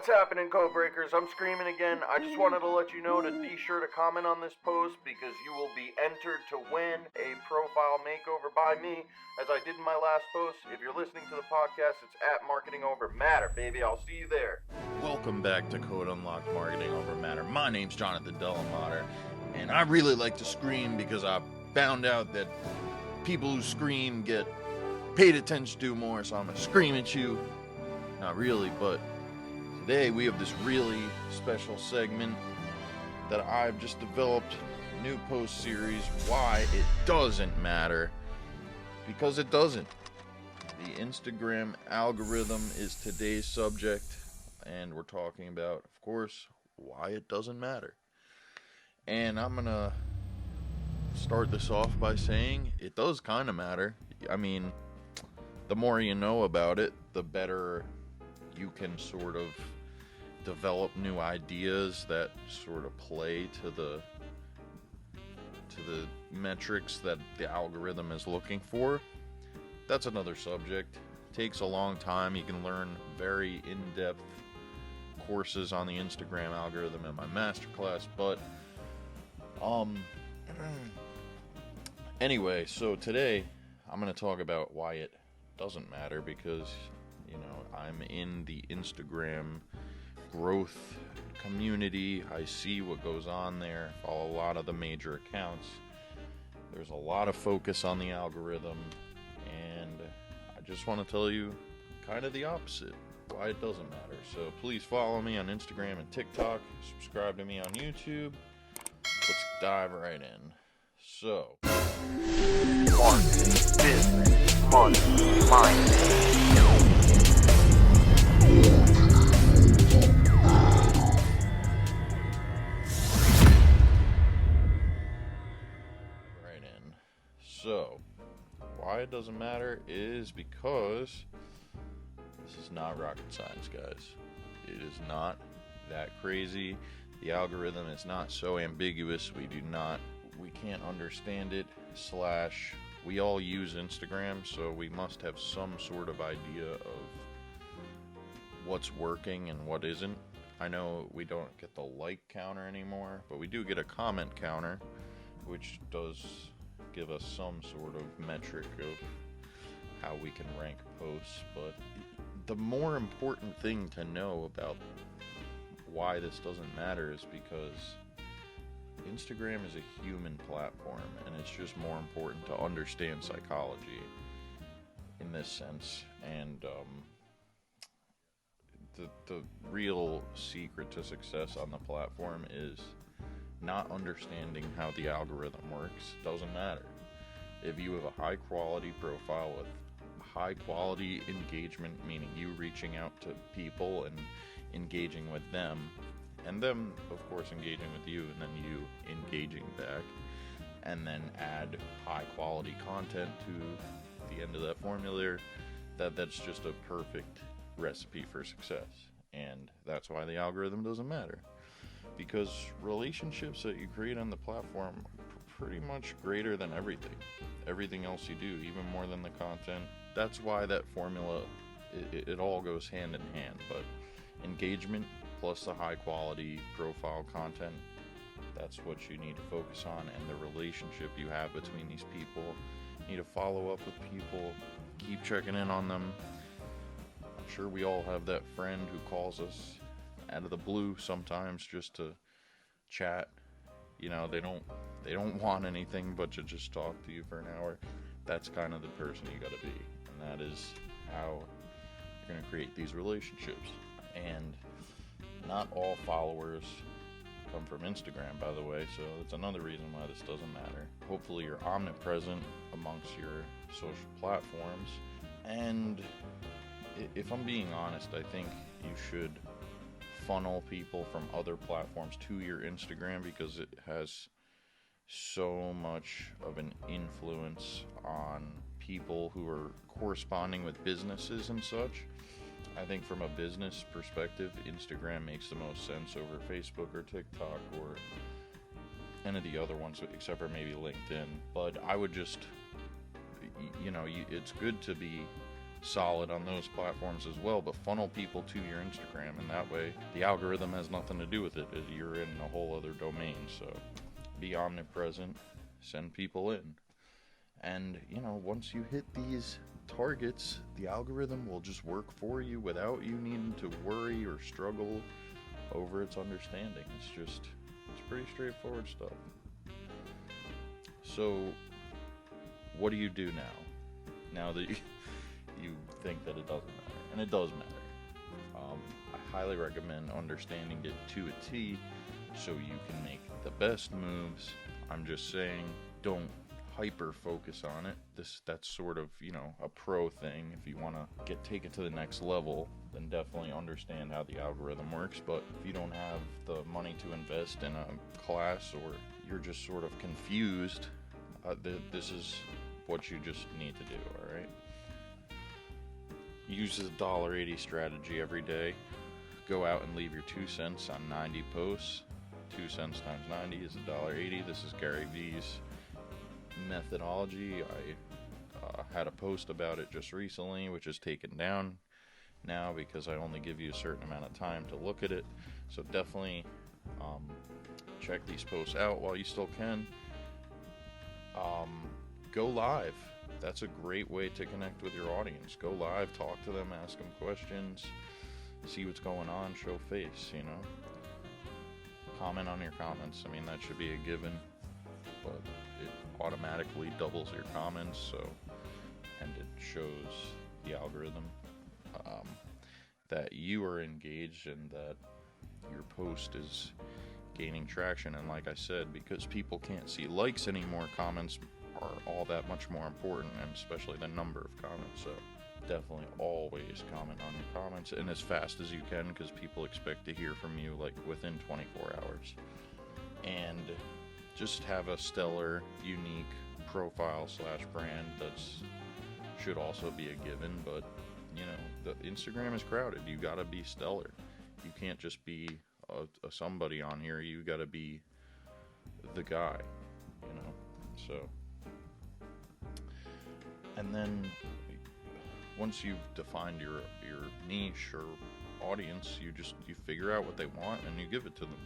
What's happening, code breakers? I'm screaming again. I just wanted to let you know to be sure to comment on this post because you will be entered to win a profile makeover by me, as I did in my last post. If you're listening to the podcast, it's at Marketing Over Matter, baby. I'll see you there. Welcome back to Code Unlocked Marketing Over Matter. My name's Jonathan Delamater, and I really like to scream because I found out that people who scream get paid attention to more, so I'm going to scream at you. Not really, but today we have this really special segment that I've just developed, a new post series, Why It Doesn't Matter. Because it doesn't. The Instagram algorithm is today's subject, and we're talking about, of course, why it doesn't matter. And I'm going to start this off by saying it does kind of matter. I mean, the more you know about it, the better you can sort of develop new ideas that sort of play to the metrics that the algorithm is looking for. That's another subject. Takes a long time. You can learn very in-depth courses on the Instagram algorithm in my masterclass, but anyway, so today I'm going to talk about why it doesn't matter, because I'm in the Instagram growth community. I see what goes on there, follow a lot of the major accounts. There's a lot of focus on the algorithm, and I just want to tell you kind of the opposite, why it doesn't matter. So please follow me on Instagram and TikTok, subscribe to me on YouTube. Let's dive right in. So, Marketing, business, money, mindset. So, why it doesn't matter is because this is not rocket science, guys. It is not that crazy. The algorithm is not so ambiguous. We can't understand it. / we all use Instagram, so we must have some sort of idea of what's working and what isn't. I know we don't get the like counter anymore, but we do get a comment counter, which does give us some sort of metric of how we can rank posts. But the more important thing to know about why this doesn't matter is because Instagram is a human platform, and it's just more important to understand psychology in this sense. And the real secret to success on the platform is not understanding how the algorithm works. Doesn't matter. If you have a high quality profile with high quality engagement, meaning you reaching out to people and engaging with them, and them of course engaging with you, and then you engaging back, and then add high quality content to the end of that formula, that's just a perfect recipe for success. And that's why the algorithm doesn't matter. Because relationships that you create on the platform are pretty much greater than everything else you do, even more than the content. That's why that formula, it all goes hand in hand. But engagement plus the high quality profile content, that's what you need to focus on, and the relationship you have between these people. You need to follow up with people, keep checking in on them. I'm sure we all have that friend who calls us out of the blue sometimes just to chat. They don't want anything but to just talk to you for an hour. That's kind of the person you gotta be, and that is how you're gonna create these relationships. And not all followers come from Instagram, by the way, so that's another reason why this doesn't matter. Hopefully you're omnipresent amongst your social platforms, and if I'm being honest, I think you should funnel people from other platforms to your Instagram, because it has so much of an influence on people who are corresponding with businesses and such. I think from a business perspective, Instagram makes the most sense over Facebook or TikTok or any of the other ones, except for maybe LinkedIn. But I would just, it's good to be solid on those platforms as well, but funnel people to your Instagram, and that way the algorithm has nothing to do with it. You're in a whole other domain. So be omnipresent, send people in, and once you hit these targets, the algorithm will just work for you without you needing to worry or struggle over its understanding. It's pretty straightforward stuff. So what do you do now that you think that it doesn't matter? And it does matter. I highly recommend understanding it to a T so you can make the best moves. I'm just saying, don't hyper focus on it. That's sort of a pro thing. If you want to take it to the next level, then definitely understand how the algorithm works. But if you don't have the money to invest in a class, or you're just sort of confused, this is what you just need to do. All right, use the $1.80 strategy every day. Go out and leave your 2 cents on 90 posts. 2 cents times 90 is $1.80. This is Gary V's methodology. I had a post about it just recently, which is taken down now because I only give you a certain amount of time to look at it. So definitely check these posts out while you still can. Go live. That's a great way to connect with your audience. Go live, talk to them, ask them questions, see what's going on, show face, Comment on your comments. I mean, that should be a given, but it automatically doubles your comments, and it shows the algorithm that you are engaged and that your post is gaining traction. And like I said, because people can't see likes anymore, comments are all that much more important, and especially the number of comments. So definitely always comment on your comments, and as fast as you can, because people expect to hear from you like within 24 hours. And just have a stellar, unique profile / brand. That's should also be a given, but the Instagram is crowded. You gotta be stellar. You can't just be a somebody on here. You gotta be the guy, So, and then once you've defined your niche or audience, you figure out what they want and you give it to them,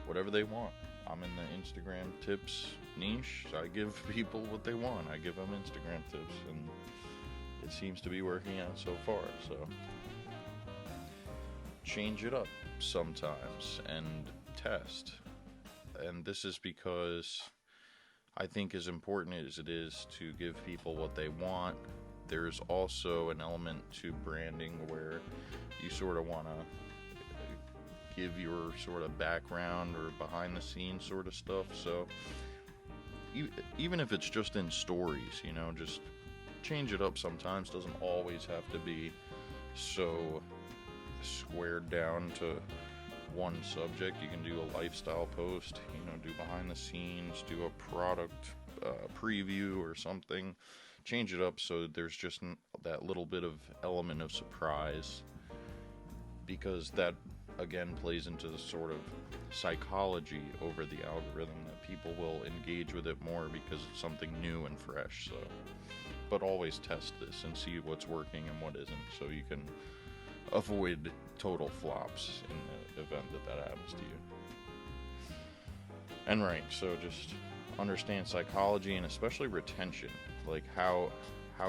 whatever they want. I'm in the Instagram tips niche. I give people what they want. I give them Instagram tips, and it seems to be working out so far. So change it up sometimes and test. And this is because I think, as important as it is to give people what they want, there's also an element to branding where you sort of want to give your sort of background or behind the scenes sort of stuff. So even if it's just in stories, just change it up sometimes. Doesn't always have to be so squared down to one subject. You can do a lifestyle post, do behind the scenes, do a product preview or something. Change it up so there's just that little bit of element of surprise, because that again plays into the sort of psychology over the algorithm, that people will engage with it more because it's something new and fresh. So, but always test this and see what's working and what isn't, so you can avoid total flops in the event that happens to you. And right, so just understand psychology, and especially retention, like how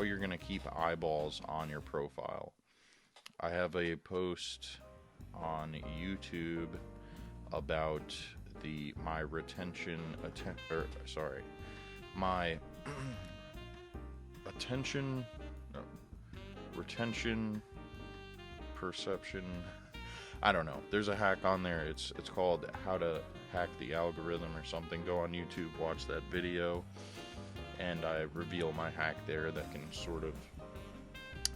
you're going to keep eyeballs on your profile. I have a post on YouTube about my retention perception. I don't know. There's a hack on there. It's called How to Hack the Algorithm or something. Go on YouTube, watch that video, and I reveal my hack there that can sort of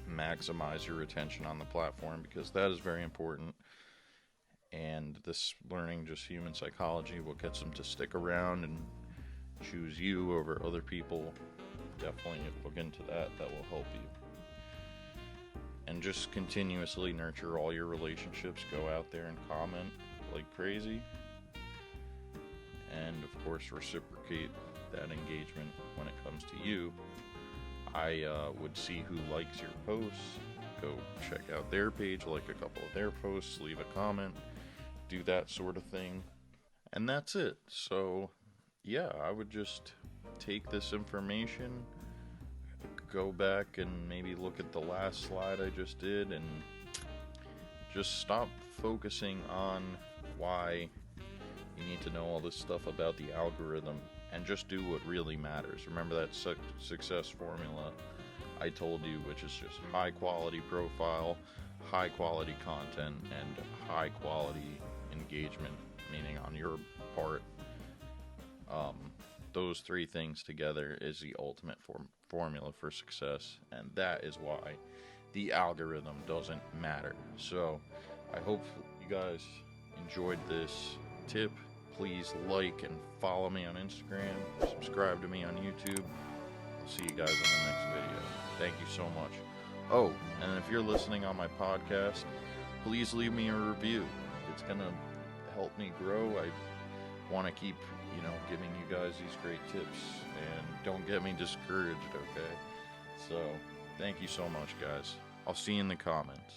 maximize your retention on the platform, because that is very important. And this learning just human psychology, what gets them to stick around and choose you over other people. Definitely look into that. That will help you. And just continuously nurture all your relationships. Go out there and comment like crazy. And of course, reciprocate that engagement when it comes to you. I would see who likes your posts, go check out their page, like a couple of their posts, leave a comment, do that sort of thing. And that's it. So, yeah, I would just take this information, go back and maybe look at the last slide I just did, and just stop focusing on why you need to know all this stuff about the algorithm and just do what really matters. Remember that success formula I told you, which is just high quality profile, high quality content, and high quality engagement, meaning on your part. Those three things together is the ultimate formula for success, and that is why the algorithm doesn't matter. So I hope you guys enjoyed this tip. Please like and follow me on Instagram, subscribe to me on YouTube. I'll see you guys in the next video. Thank you so much. Oh, and if you're listening on my podcast, please leave me a review. It's gonna help me grow. I want to keep, giving you guys these great tips, and don't get me discouraged, okay? So, thank you so much, guys. I'll see you in the comments.